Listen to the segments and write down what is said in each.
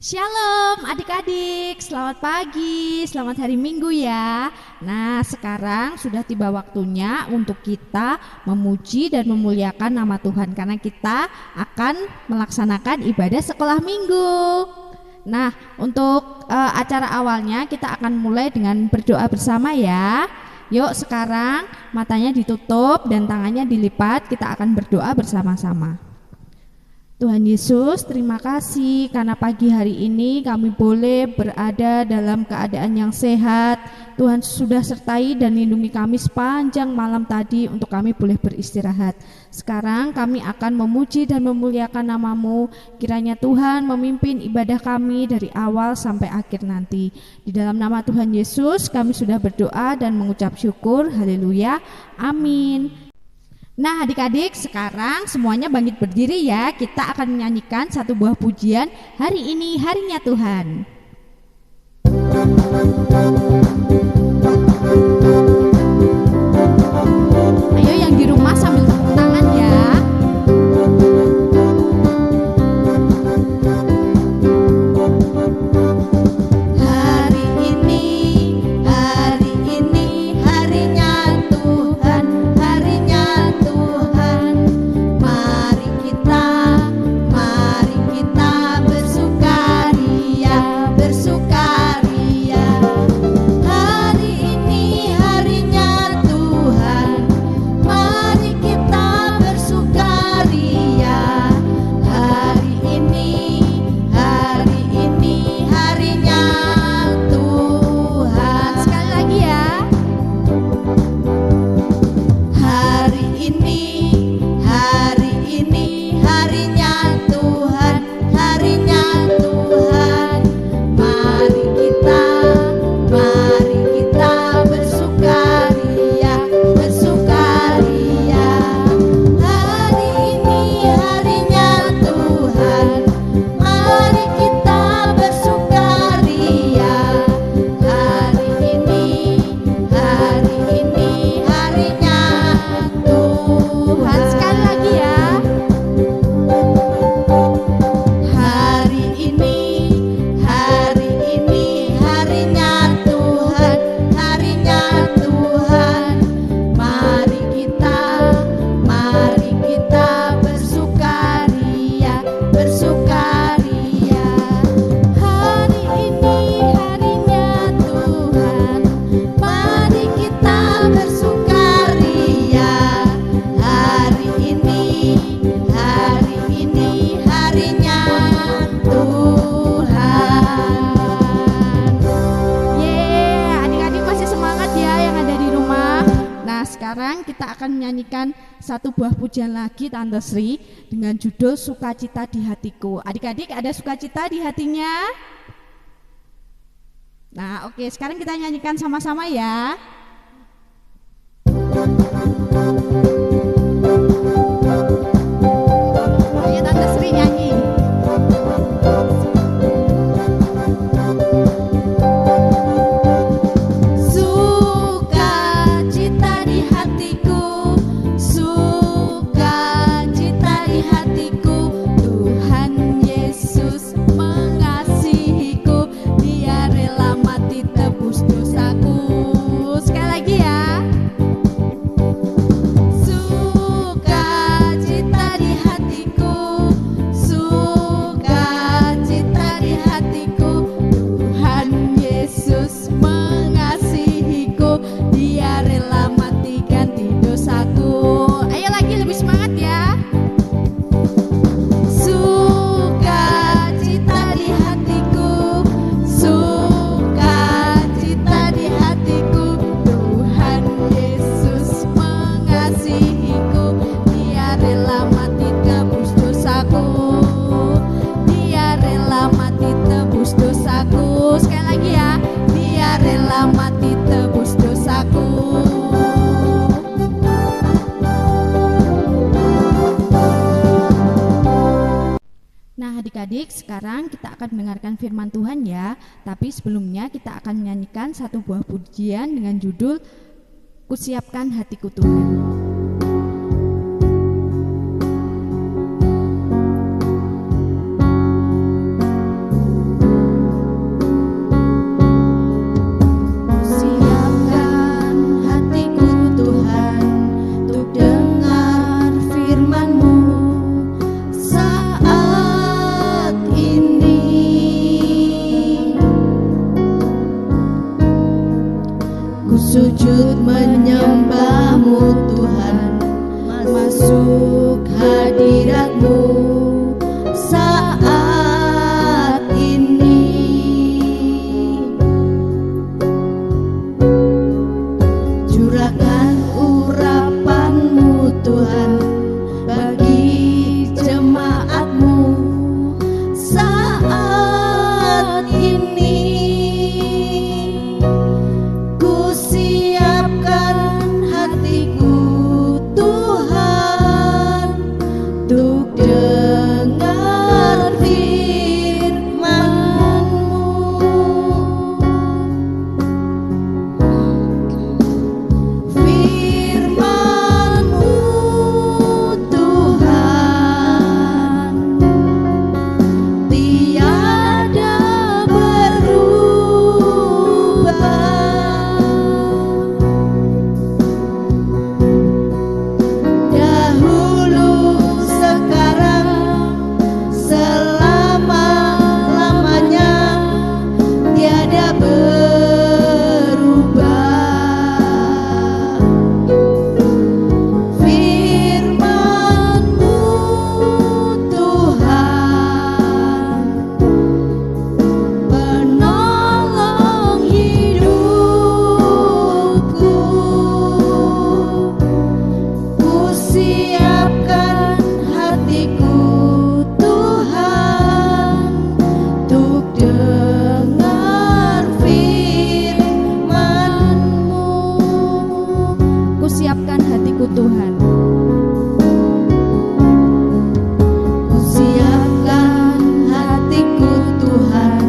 Shalom adik-adik, selamat pagi, selamat hari Minggu ya. Nah, sekarang sudah tiba waktunya untuk kita memuji dan memuliakan nama Tuhan, karena kita akan melaksanakan ibadah sekolah minggu. Nah, untuk acara awalnya kita akan mulai dengan berdoa bersama ya. Yuk sekarang matanya ditutup dan tangannya dilipat, kita akan berdoa bersama-sama. Tuhan Yesus, terima kasih karena pagi hari ini kami boleh berada dalam keadaan yang sehat. Tuhan sudah sertai dan lindungi kami sepanjang malam tadi untuk kami boleh beristirahat. Sekarang kami akan memuji dan memuliakan nama-Mu. Kiranya Tuhan memimpin ibadah kami dari awal sampai akhir nanti. Di dalam nama Tuhan Yesus kami sudah berdoa dan mengucap syukur. Haleluya. Amin. Nah adik-adik, sekarang semuanya bangkit berdiri ya. Kita akan menyanyikan satu buah pujian. Hari ini harinya Tuhan. Ayo yang di rumah sambil tepuk tangan ya. Satu buah pujian lagi Tante Sri dengan judul Sukacita di Hatiku. Adik-adik ada sukacita di hatinya? Nah oke, sekarang kita nyanyikan sama-sama ya. Ayo Tante Sri nyanyi. Adik-adik, sekarang kita akan mendengarkan firman Tuhan ya. Tapi sebelumnya kita akan menyanyikan satu buah pujian dengan judul Kusiapkan Hatiku Tuhan. sujud menyembah-Mu Tuhan, masuk hadirat-Mu saat ini. Curahkan urapan-Mu Tuhan bagi jemaat-Mu saat ini. Ku siapkan hatiku Tuhan untuk dengar firman-Mu. Firman-Mu Tuhan tiada berubah. Dahulu, sekarang, selama-lamanya tiada berubah. Firman-Mu Tuhan penolong hidupku. Ku siapkan hatiku Tuhan untuk dengar firman-Mu. Ku siapkan hatiku Tuhan. Ku siapkan hatiku Tuhan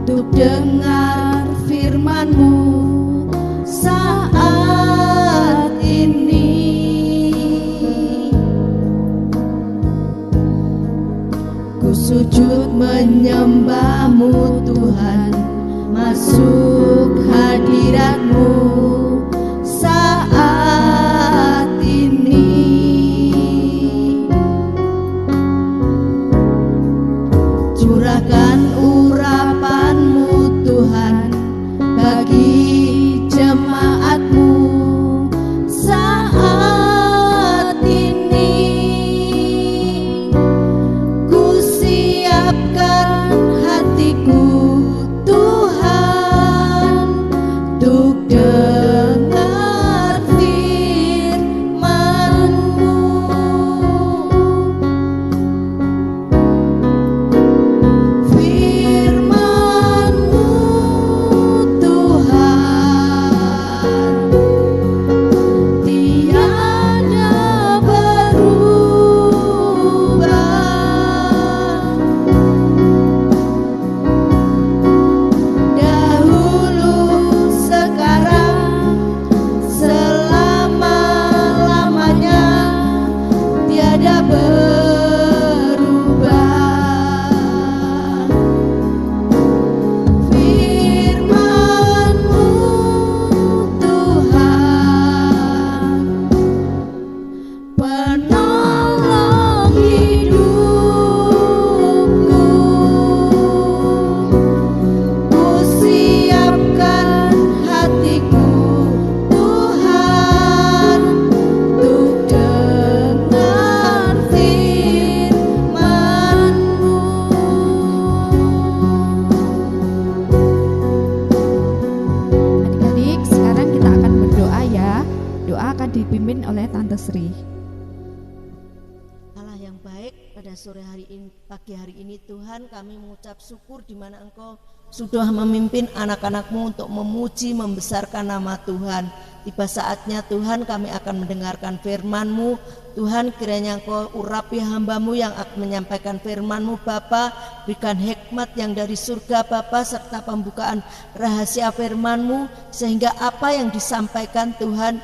untuk dengar firman-Mu saat ini. Ku sujud menyembah-Mu Tuhan, masuk hadirat-Mu saat ini. Curahkan urapan-Mu Tuhan bagi jemaat-Mu saat ini. Ku siapkan hatiku Tuhan untuk dengar firman-Mu. Firman-Mu Tuhan tiada berubah. Dahulu, sekarang, selama-lamanya tiada berubah. Firman-Mu Tuhan penolong hidupku. Ku siapkan hatiku Tuhan untuk dengar firman-Mu. Adik-adik, sekarang kita akan berdoa ya. Doa akan dipimpin oleh Tante Sri. Allah yang baik, pada sore hari ini, pagi hari ini Tuhan, kami mengucap syukur di mana Engkau sudah memimpin anak-anak-Mu untuk memuji, membesarkan nama Tuhan. Tiba saatnya Tuhan kami akan mendengarkan firman-Mu. Tuhan, kiranya Engkau urapi hamba-Mu yang akan menyampaikan firman-Mu Bapa. Berikan hikmat yang dari surga Bapa, serta pembukaan rahasia firman-Mu, sehingga apa yang disampaikan Tuhan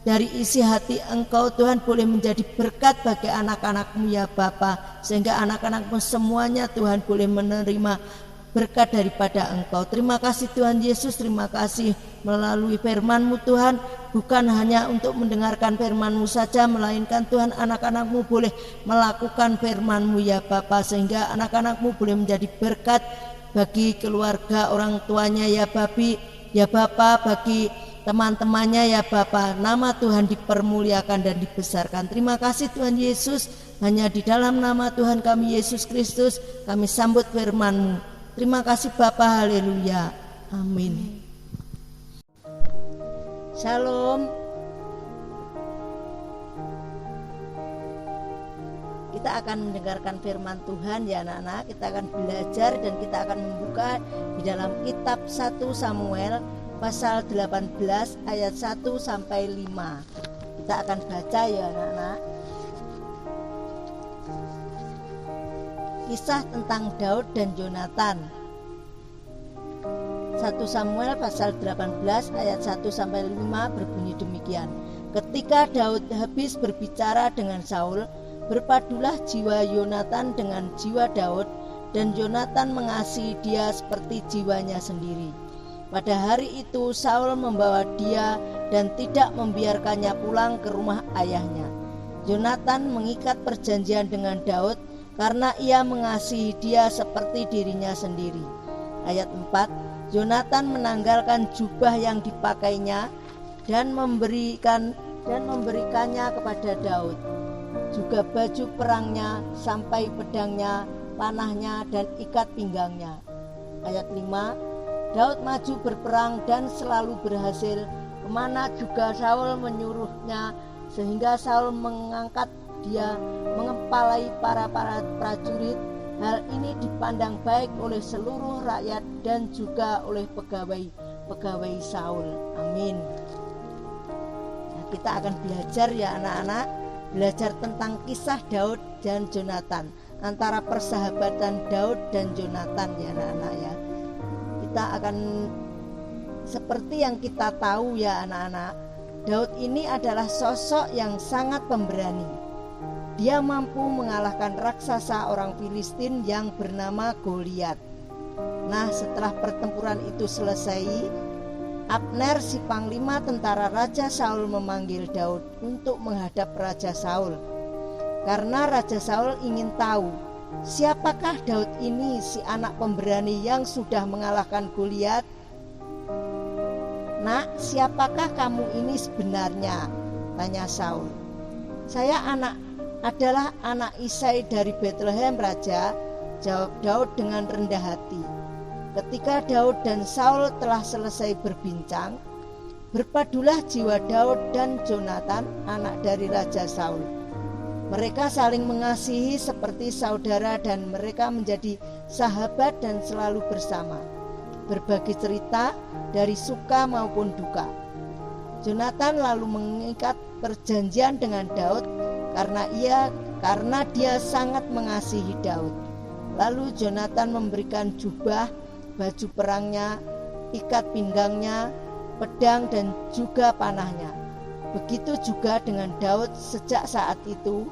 dari isi hati Engkau Tuhan boleh menjadi berkat bagi anak-anak-Mu ya Bapa, sehingga anak-anak-Mu semuanya Tuhan boleh menerima berkat daripada Engkau. Terima kasih Tuhan Yesus, terima kasih melalui firman-Mu Tuhan, bukan hanya untuk mendengarkan firman-Mu saja, melainkan Tuhan anak-anak-Mu boleh melakukan firman-Mu ya Bapa, sehingga anak-anak-Mu boleh menjadi berkat bagi keluarga orang tuanya ya Babi, ya Bapa, bagi teman-temannya ya Bapa. Nama Tuhan dipermuliakan dan dibesarkan. Terima kasih Tuhan Yesus, hanya di dalam nama Tuhan kami Yesus Kristus kami sambut firman-Mu. Terima kasih Bapa, haleluya, amin. Shalom. Kita akan mendengarkan firman Tuhan ya anak-anak. Kita akan belajar dan kita akan membuka di dalam kitab 1 Samuel pasal 18 ayat 1 sampai 5. Kita akan baca ya anak-anak. Kisah tentang Daud dan Yonatan. 1 Samuel pasal 18 ayat 1 sampai 5 berbunyi demikian. Ketika Daud habis berbicara dengan Saul, berpadulah jiwa Yonatan dengan jiwa Daud, dan Yonatan mengasihi dia seperti jiwanya sendiri. Pada hari itu Saul membawa dia dan tidak membiarkannya pulang ke rumah ayahnya. Yonatan mengikat perjanjian dengan Daud karena ia mengasihi dia seperti dirinya sendiri. Ayat 4, Yonatan menanggalkan jubah yang dipakainya dan memberikannya kepada Daud, juga baju perangnya sampai pedangnya, panahnya dan ikat pinggangnya. Ayat 5, Daud maju berperang dan selalu berhasil kemana juga Saul menyuruhnya, sehingga Saul mengangkat dia mengepalai para prajurit. Hal ini dipandang baik oleh seluruh rakyat dan juga oleh pegawai Saul. Amin. Nah, kita akan belajar ya anak-anak, belajar tentang kisah Daud dan Yonatan, antara persahabatan Daud dan Yonatan ya anak-anak ya. Kita akan seperti yang kita tahu ya anak-anak, Daud ini adalah sosok yang sangat pemberani. Dia mampu mengalahkan raksasa orang Filistin yang bernama Goliat. Nah, setelah pertempuran itu selesai, Abner si panglima tentara Raja Saul memanggil Daud untuk menghadap Raja Saul. Karena Raja Saul ingin tahu, siapakah Daud ini, si anak pemberani yang sudah mengalahkan Goliat? Nak, siapakah kamu ini sebenarnya? Tanya Saul. Saya adalah anak Isai dari Bethlehem, Raja, jawab Daud dengan rendah hati. Ketika Daud dan Saul telah selesai berbincang, berpadulah jiwa Daud dan Yonatan, anak dari Raja Saul. Mereka saling mengasihi seperti saudara dan mereka menjadi sahabat dan selalu bersama, berbagi cerita dari suka maupun duka. Yonatan lalu mengikat perjanjian dengan Daud karena dia sangat mengasihi Daud. Lalu Yonatan memberikan jubah, baju perangnya, ikat pinggangnya, pedang dan juga panahnya. Begitu juga dengan Daud. Sejak saat itu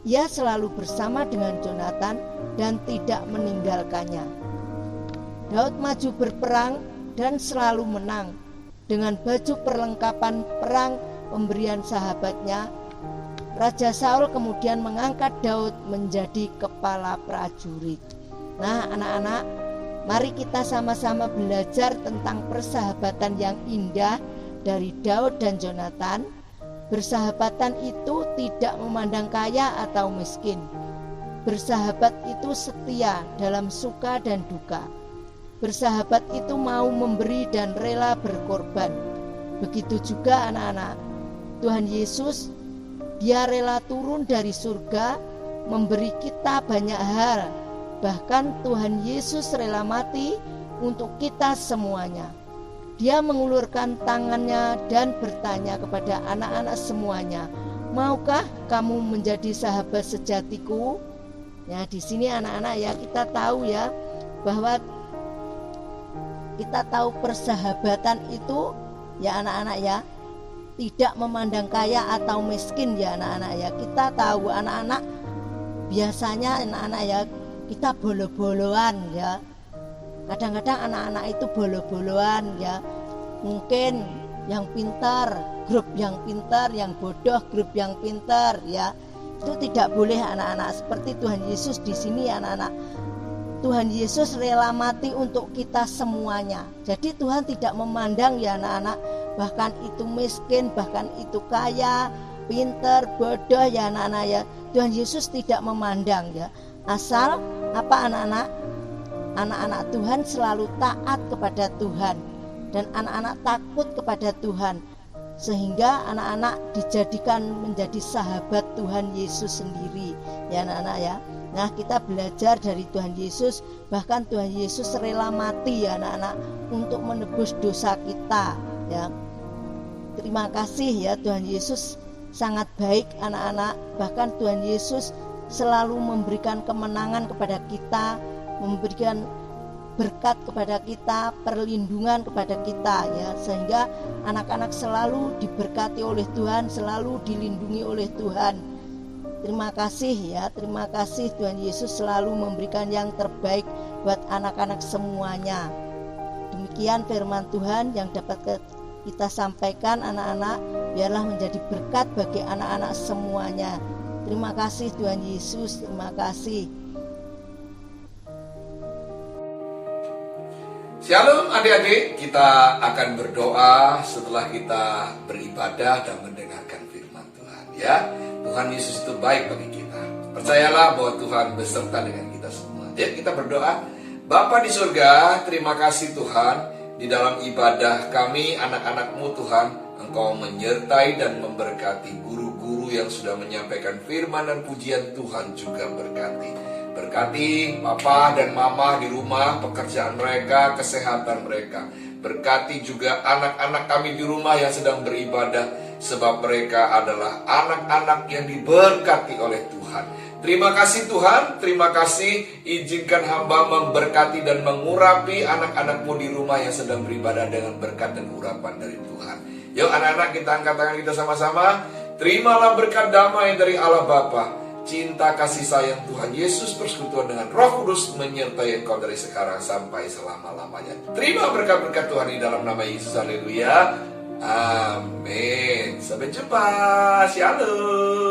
ia selalu bersama dengan Yonatan dan tidak meninggalkannya. Daud maju berperang dan selalu menang. Dengan baju perlengkapan perang pemberian sahabatnya, Raja Saul kemudian mengangkat Daud menjadi kepala prajurit. Nah anak-anak, mari kita sama-sama belajar tentang persahabatan yang indah dari Daud dan Yonatan. Bersahabatan itu tidak memandang kaya atau miskin. Bersahabat itu setia dalam suka dan duka. Bersahabat itu mau memberi dan rela berkorban. Begitu juga anak-anak, Tuhan Yesus, Dia rela turun dari surga memberi kita banyak hal. Bahkan Tuhan Yesus rela mati untuk kita semuanya. Dia mengulurkan tangannya dan bertanya kepada anak-anak semuanya, maukah kamu menjadi sahabat sejatiku? Ya, di sini anak-anak ya, kita tahu ya bahwa kita tahu persahabatan itu ya anak-anak ya, tidak memandang kaya atau miskin ya anak-anak ya. Kita tahu anak-anak, biasanya anak-anak ya, kita bolo-boloan ya. Kadang-kadang anak-anak itu bolo-boloan ya. Mungkin yang pintar, grup yang pintar, yang bodoh, grup yang pintar ya. Itu tidak boleh anak-anak. Seperti Tuhan Yesus di sini ya anak-anak. Tuhan Yesus rela mati untuk kita semuanya. Jadi Tuhan tidak memandang ya anak-anak bahkan itu miskin, bahkan itu kaya, pinter, bodoh ya anak-anak ya. Tuhan Yesus tidak memandang ya. Asal apa anak-anak? Anak-anak Tuhan selalu taat kepada Tuhan dan anak-anak takut kepada Tuhan, sehingga anak-anak dijadikan menjadi sahabat Tuhan Yesus sendiri ya anak-anak ya. Nah, kita belajar dari Tuhan Yesus, bahkan Tuhan Yesus rela mati ya anak-anak untuk menebus dosa kita ya. Terima kasih ya, Tuhan Yesus sangat baik anak-anak. Bahkan Tuhan Yesus selalu memberikan kemenangan kepada kita, memberikan berkat kepada kita, perlindungan kepada kita ya, sehingga anak-anak selalu diberkati oleh Tuhan, selalu dilindungi oleh Tuhan. Terima kasih ya, terima kasih Tuhan Yesus selalu memberikan yang terbaik buat anak-anak semuanya. Demikian firman Tuhan yang dapat kita sampaikan anak-anak, biarlah menjadi berkat bagi anak-anak semuanya. Terima kasih Tuhan Yesus, terima kasih. Shalom adik-adik, kita akan berdoa setelah kita beribadah dan mendengarkan firman Tuhan ya. Tuhan Yesus itu baik bagi kita. Percayalah bahwa Tuhan beserta dengan kita semua. Yuk kita berdoa. Bapa di surga, terima kasih Tuhan. Di dalam ibadah kami anak-anak-Mu Tuhan, Engkau menyertai dan memberkati guru-guru yang sudah menyampaikan firman dan pujian Tuhan juga berkati. Berkati papa dan mama di rumah, pekerjaan mereka, kesehatan mereka. Berkati juga anak-anak kami di rumah yang sedang beribadah, sebab mereka adalah anak-anak yang diberkati oleh Tuhan. Terima kasih Tuhan, terima kasih. Izinkan hamba memberkati dan mengurapi anak-anak-Mu di rumah yang sedang beribadah dengan berkat dan urapan dari Tuhan. Yuk anak-anak, kita angkat tangan kita sama-sama. Terimalah berkat damai dari Allah Bapa, cinta kasih sayang Tuhan Yesus, persekutuan dengan Roh Kudus menyertai engkau dari sekarang sampai selama-lamanya. Terima berkat-berkat Tuhan di dalam nama Yesus. Haleluya. Amin. Sampai jumpa. Shalom.